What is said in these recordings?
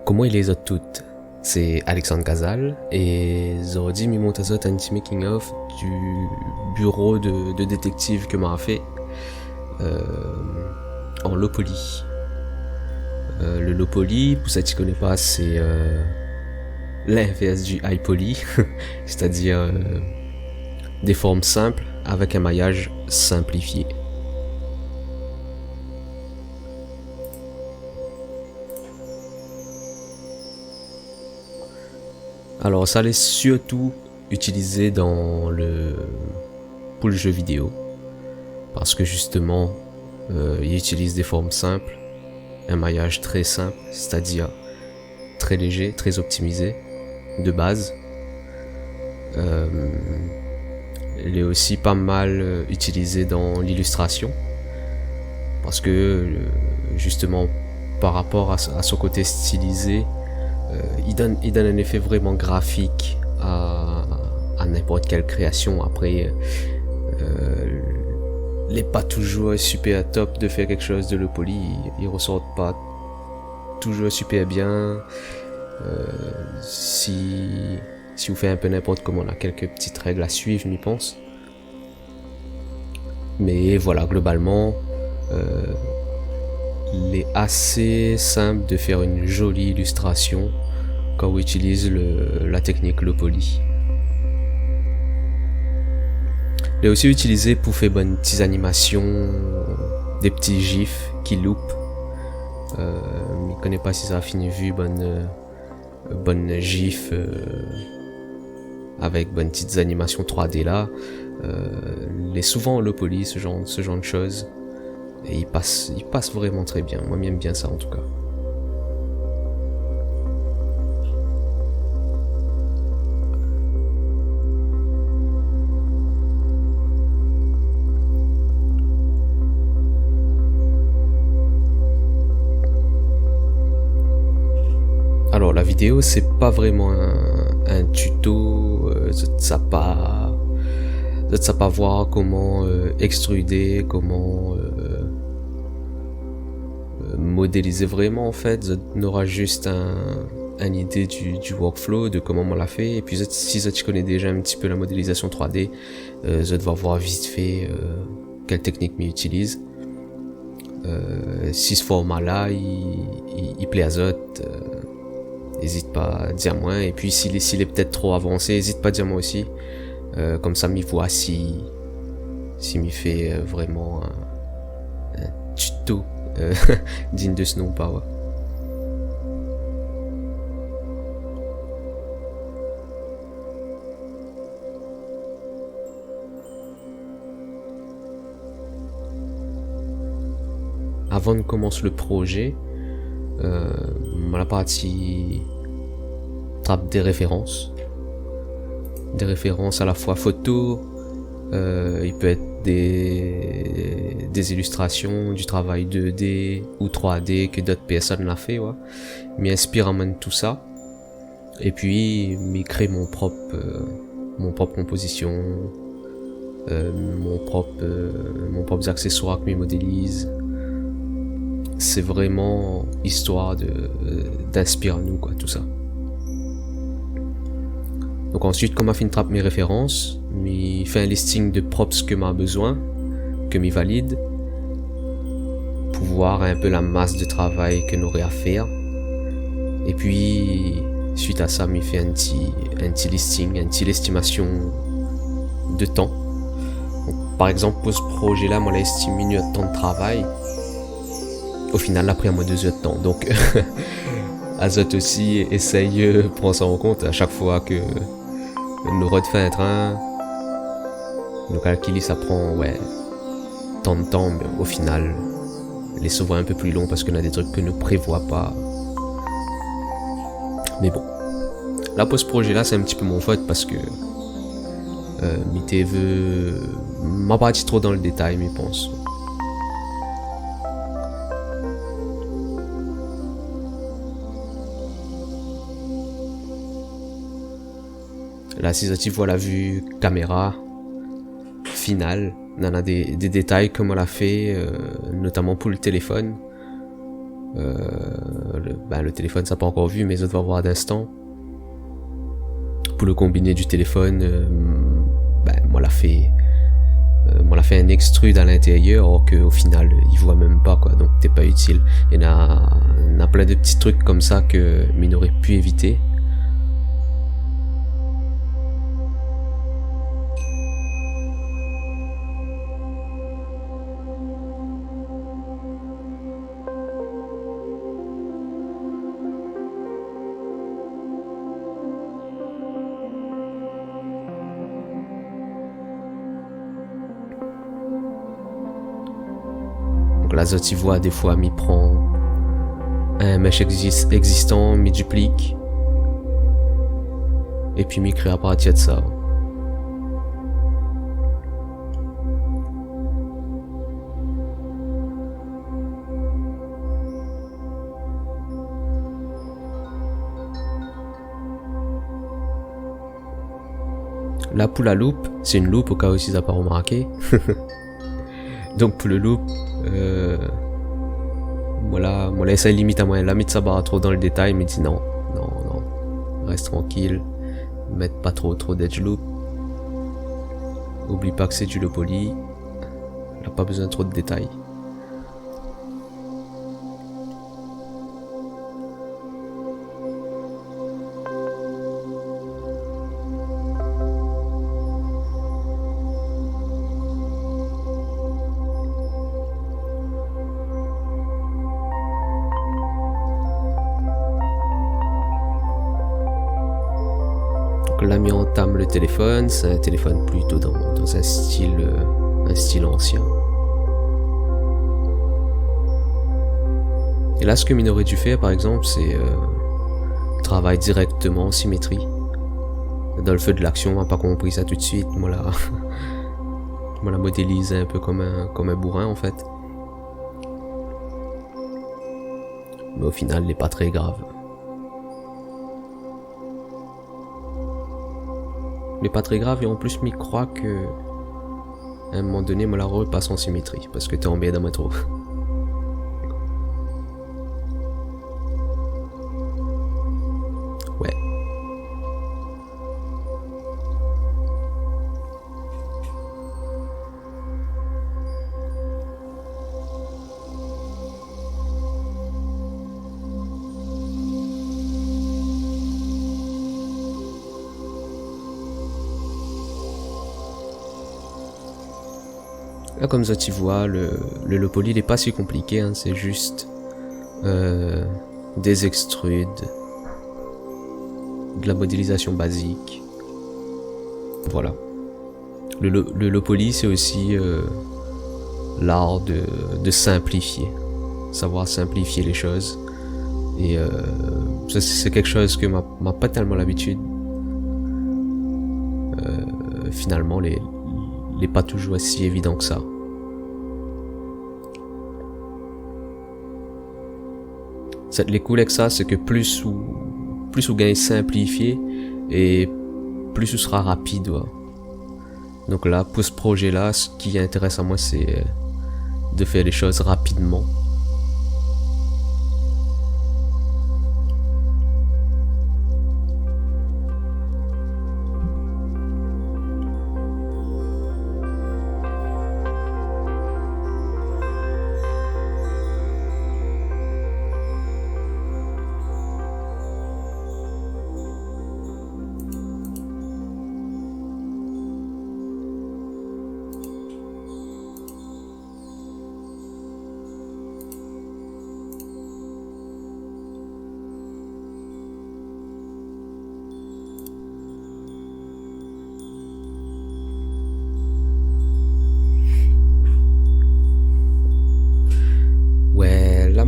Comment il les a toutes? C'est Alexandre Gazal et Zordi mi monte un petit making of du bureau de détective que m'a fait en low poly. Le low poly, pour ça tu connais pas, c'est l'inverse du high poly, c'est-à-dire des formes simples avec un maillage simplifié. Alors ça l'est surtout utilisé pour le jeu vidéo, parce que justement il utilise des formes simples, un maillage très simple, c'est-à-dire très léger, très optimisé de base. Il est aussi pas mal utilisé dans l'illustration, parce que justement par rapport à son côté stylisé, il donne un effet vraiment graphique à n'importe quelle création. Après, il n'est pas toujours super top de faire quelque chose de low poly, il ressort pas toujours super bien. Si vous faites un peu n'importe comment, on a quelques petites règles à suivre, je pense. Mais voilà, globalement, il est assez simple de faire une jolie illustration quand on utilise la technique low poly. Il est aussi utilisé pour faire bonnes petites animations, des petits gifs qui loupent. Je ne connais pas si ça a fini vu, bonne gif avec bonnes petites animations 3D là. Il est souvent en low poly, ce genre de choses. Et il passe vraiment très bien. Moi j'aime bien ça en tout cas. Alors la vidéo c'est pas vraiment un tuto, ça pas voir comment extruder, comment modéliser vraiment en fait. On aura juste une idée du workflow, de comment on l'a fait, et puis si tu connais déjà un petit peu la modélisation 3D, tu vas voir vite fait quelle technique m'utilise. Si ce format là il plaît à Zot, n'hésite pas à dire moi, et puis s'il est peut-être trop avancé, n'hésite pas à dire moi aussi, comme ça m'y voit si m'y fait vraiment un tuto digne de ce nom pas, ouais. Avant de commencer le projet, la partie trappe des références à la fois photo, il peut être des illustrations, du travail 2D ou 3D que d'autres personnes l'ont fait, ouais. M'y inspire en même tout ça, et puis m'y crée mon propre composition, mon propre accessoires que m'y modélise. C'est vraiment histoire d'inspirer nous, quoi, tout ça. Donc ensuite, comme je trappe mes références, je fais un listing de props que j'ai besoin, que je valide, pour voir un peu la masse de travail que nous aurait à faire. Et puis, suite à ça, je fais un petit listing, une petite estimation de temps. Donc, par exemple, pour ce projet-là, moi, j'estime 1 minute de temps de travail. Au final, après, à moi 2 heures de temps. Donc, Azot aussi essaye prendre ça en compte à chaque fois que nous refait un train. Nous calculons, ça prend, tant de temps, mais au final, il est souvent un peu plus long parce qu'on a des trucs que nous prévoit pas. Mais bon. Là, pour ce projet-là, c'est un petit peu mon faute parce que m'a pas dit trop dans le détail, mais pense. Là, si tu vois la vue caméra finale, on a des détails comme on l'a fait, notamment pour le téléphone. Le téléphone ça pas encore vu, mais les autres vont voir d'instant. Pour le combiné du téléphone, moi l'a fait un extrude à l'intérieur, alors qu'au final il voit même pas quoi, donc t'es pas utile. Il y en a plein de petits trucs comme ça que m'il aurait pu éviter. Donc la Zot, il voit des fois, m'y prend un mesh existant, m'y duplique, et puis m'y crée à partir de ça. Là pour la loupe, c'est une loupe au cas où si t'as pas remarqué. Donc pour le loop, voilà, moi là ça limite à moyen. Là, ça barre trop dans le détail, mais dit non, reste tranquille, mettre pas trop d'edge loop. Oublie pas que c'est du low poly, on n'a pas besoin de trop de détails. Là, mi entame le téléphone, c'est un téléphone plutôt dans un style ancien. Et là, ce que Mine aurait dû faire, par exemple, c'est travailler directement en symétrie. Dans le feu de l'action, on n'a pas compris ça tout de suite. Moi, la modélise un peu comme un bourrin, en fait. Mais au final, il n'est pas très grave. Mais pas très grave, et en plus, m'y croit que à un moment donné, moi la repasse en symétrie, parce que t'es en biais d'un trop. Ouais. Là, comme ça, tu vois, le low poly, il est pas si compliqué, hein, c'est juste des extrudes, de la modélisation basique. Voilà. Le low poly, c'est aussi l'art de simplifier, savoir simplifier les choses. Et ça, c'est quelque chose que m'a pas tellement l'habitude. Finalement, il n'est pas toujours si évident que ça. Les cool avec ça, c'est que plus vous gagnez simplifié et plus ce sera rapide. Ouais. Donc là, pour ce projet-là, ce qui intéresse à moi, c'est de faire les choses rapidement.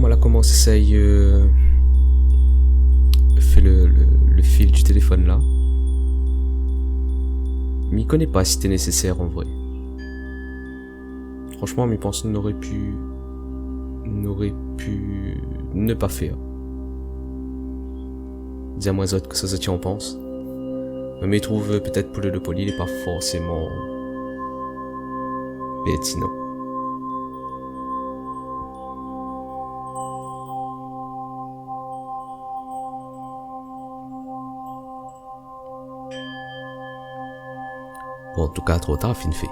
Là, comment s'essaye fait le fil du téléphone là. M'y connais pas si c'était nécessaire en vrai. Franchement, mes pensées n'auraient pu ne pas faire. Dis-moi autres que ça tu en penses. Mais il trouve peut-être pour le poly, il est pas forcément pertinent. Bon, en tout cas, trop tard, fin fait.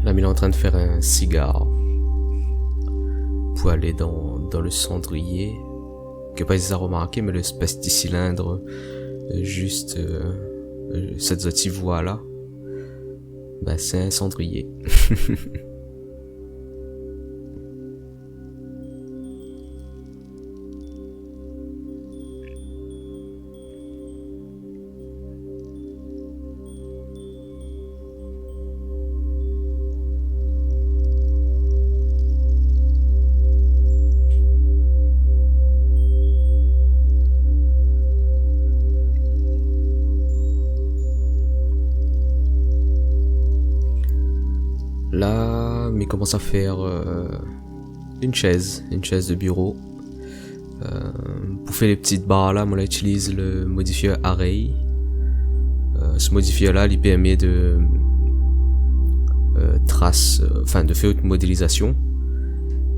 Là, il est en train de faire un cigare pour aller dans le cendrier. Que pas ça remarqué, mais le petit cylindre, juste cette petite voie là, bah c'est un cendrier. Là, mais commence à faire une chaise de bureau. Pour faire les petites barres là, moi là j'utilise le modifier Array. Ce modifier là, il permet de de faire une modélisation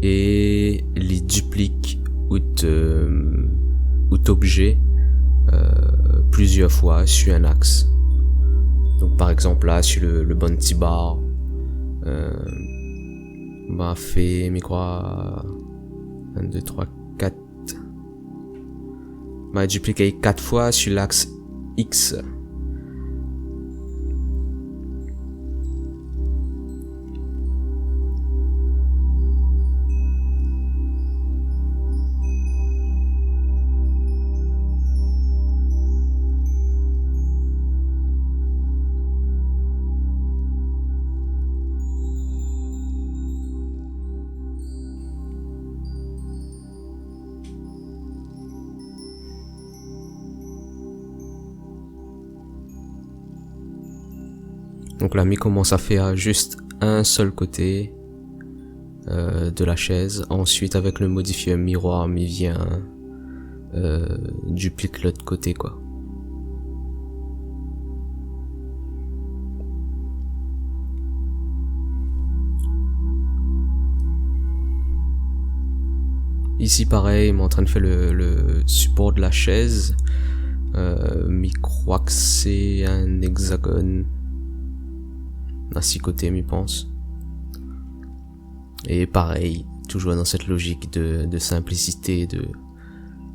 et il duplique out objet plusieurs fois sur un axe. Donc par exemple là sur le bon petit bar, m'a fait mais quoi 1, 2, 3, 4 m'a dupliqué 4 fois sur l'axe X. Donc là, mi commence à faire juste un seul côté de la chaise. Ensuite, avec le modifier miroir, mi vient duplique l'autre côté, quoi. Ici, pareil, il est en train de faire le support de la chaise. Mi crois que c'est un hexagone. À 6 côtés, m'y pense. Et pareil, toujours dans cette logique de simplicité,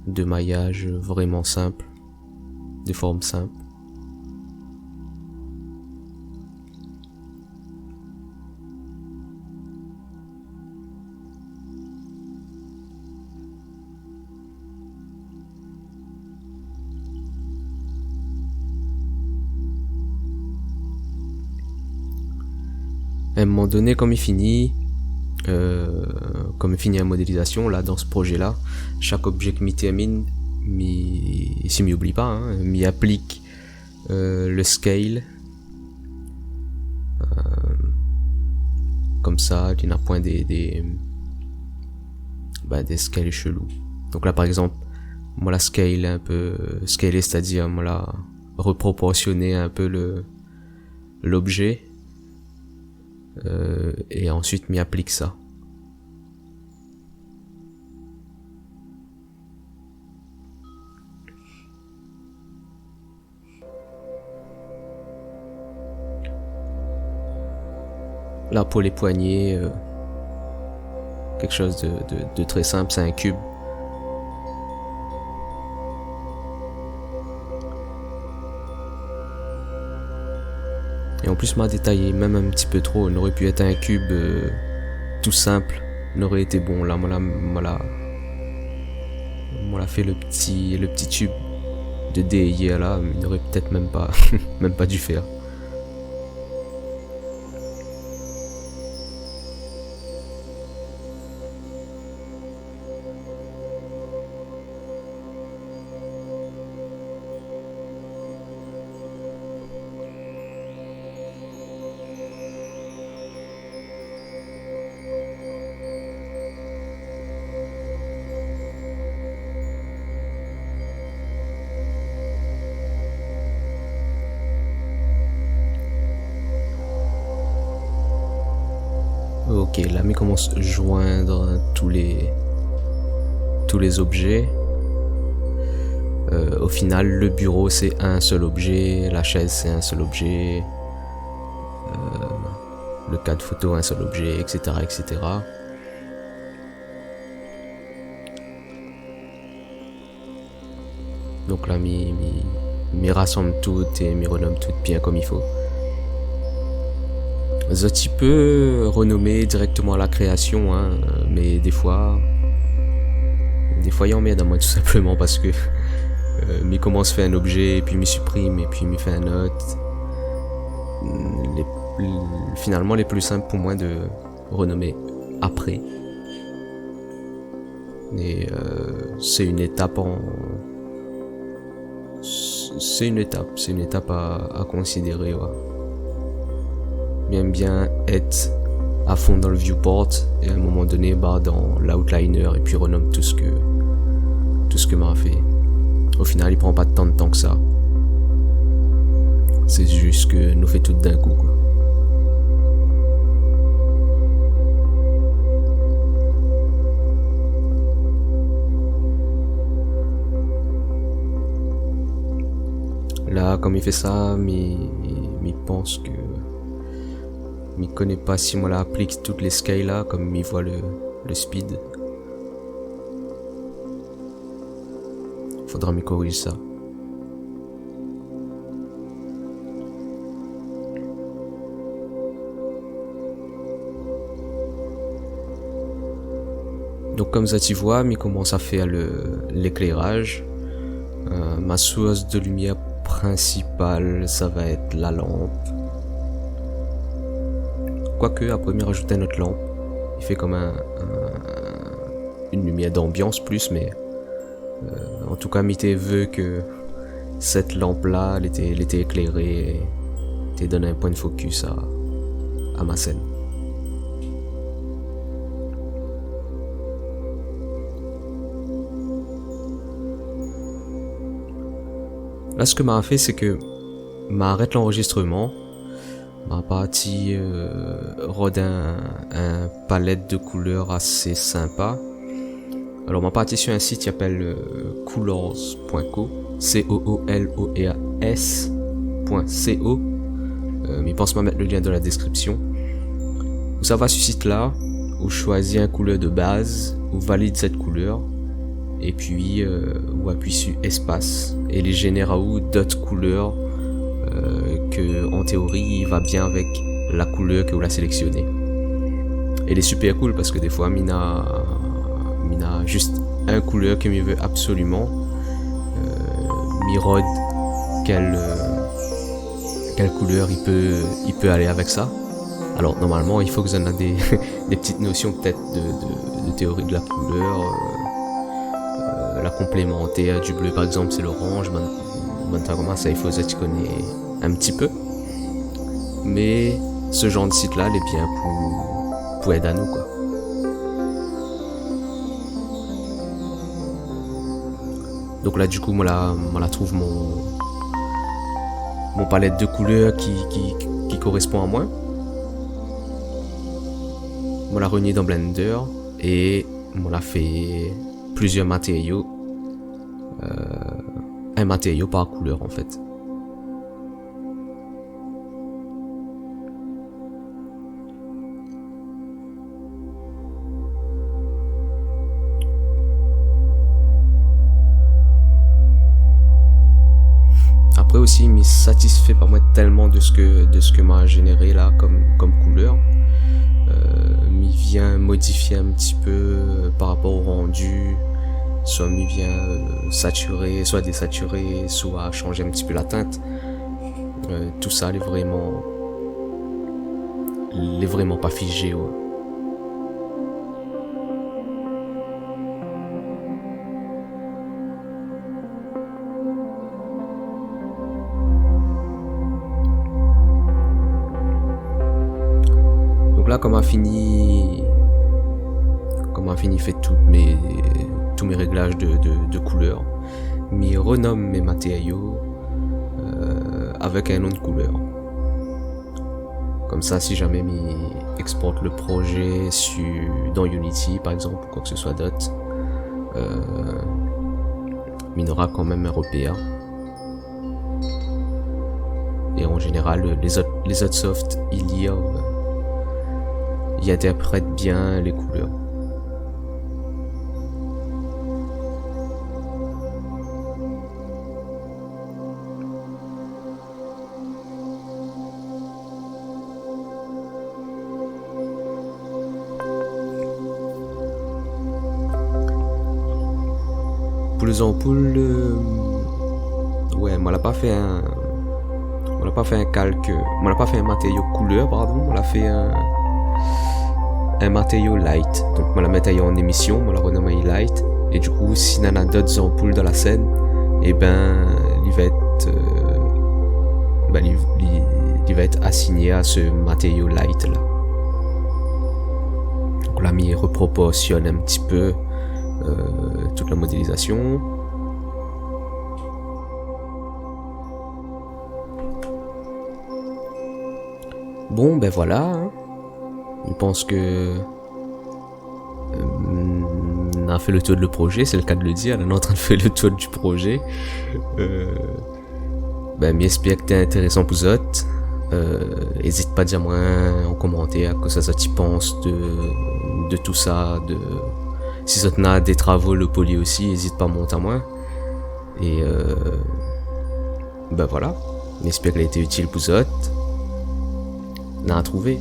de maillage vraiment simple, de forme simple. À un moment donné, comme il finit la modélisation, là, dans ce projet-là, chaque objet que m'y termine, si m'y oublie pas, hein, m'y applique le scale. Comme ça, il n'y a point des scales chelous. Donc là, par exemple, moi la scale un peu scalé, c'est-à-dire moi la reproportionner un peu l'objet. Et ensuite m'y applique ça. Là pour les poignets, quelque chose de très simple, c'est un cube. Et en plus m'a détaillé même un petit peu trop, il aurait pu être un cube tout simple, il aurait été bon. Là moi l'a fait le petit tube de dé hier là, il aurait peut-être même pas même pas dû faire. Ok, là, il commence à joindre tous les objets. Au final, le bureau c'est un seul objet, la chaise c'est un seul objet, le cadre photo un seul objet, etc., etc. Donc là, m'y rassemble tout et m'y renomme tout bien comme il faut. Tu peux renommer directement à la création, hein, mais des fois, il emmerde à moi tout simplement parce que m'y commence fait un objet, puis m'y supprime, et puis m'y fait un autre. Finalement, les plus simples pour moi de renommer après. Et c'est une étape c'est une étape à considérer. Ouais. Bien être à fond dans le viewport et à un moment donné dans l'outliner et puis renomme tout ce que m'a fait. Au final, il prend pas tant de temps que ça. C'est juste que nous fait tout d'un coup, quoi. Là, comme il fait ça, mais pense que il connaît pas si moi applique toutes les scales là, comme il voit le speed. Faudra m'y corriger ça. Donc comme ça tu vois, il commence à faire l'éclairage. Ma source de lumière principale, ça va être la lampe. Quoique, après, il rajoute une autre lampe. Il fait comme une lumière d'ambiance plus, mais en tout cas, Mité veut que cette lampe-là, elle était éclairée et donne un point de focus à ma scène. Là, ce que m'a fait, c'est que m'arrête l'enregistrement. M'a parti rôde un palette de couleurs assez sympa. Alors, m'a parti sur un site qui s'appelle coolors.co, cooloeas.co. Mais pense m'a mettre le lien dans la description. Où ça va sur ce site-là, où choisis un couleur de base, où valide cette couleur. Et puis ou appuie sur espace et les génère à ou d'autres couleurs que en théorie il va bien avec la couleur que vous la sélectionnez. Et elle est super cool parce que des fois Mina juste un couleur que m'y veut absolument mirode quelle couleur il peut aller avec ça. Alors normalement il faut que vous en ayez des petites notions peut-être de théorie de la couleur. La complémentaire du bleu par exemple c'est l'orange, maintenant ça il faut que tu connais un petit peu, mais ce genre de site là il est bien pour aider à nous quoi. Donc là du coup moi là trouve mon palette de couleurs qui correspond à moi. Moi la renié dans Blender et moi la fait plusieurs matériaux, un matériau par couleur en fait. Après aussi, il m'est satisfait par moi tellement de ce que m'a généré là comme couleur. Il vient modifier un petit peu par rapport au rendu. Soit il vient saturer, soit désaturer, soit changer un petit peu la teinte. Tout ça, il est vraiment pas figé. Ouais. Donc là, comme on a fini fait tous mes réglages de couleurs, mais renomme mes matériaux avec un nom de couleur. Comme ça, si jamais exporte le projet dans Unity, par exemple, ou quoi que ce soit d'autre, il aura quand même un repère. Et en général, les autres softs, ils interprètent bien les couleurs. Pour les ampoules, ouais, moi l'a pas fait un calque, on l'a pas fait un matériau couleur, pardon, on l'a fait un matériau light. Donc on l'a mis en émission, on l'a renommé light. Et du coup, si on a d'autres ampoules dans la scène, et ben, il va être assigné à ce matériau light là. Donc là, il reproportionne un petit peu toute la modélisation. Bon, ben voilà. Hein. Je pense que on a fait le tour de le projet, c'est le cas de le dire. On est en train de faire le tour du projet. Ben, j'espère que t'es intéressant pour vous autres. N'hésite pas à dire moi en commentaire que ça tu penses de tout ça, si ça a des travaux le poly aussi, n'hésite pas à monter à moi. Et ben voilà, j'espère qu'elle a été utile pour vous autres. On a trouvé.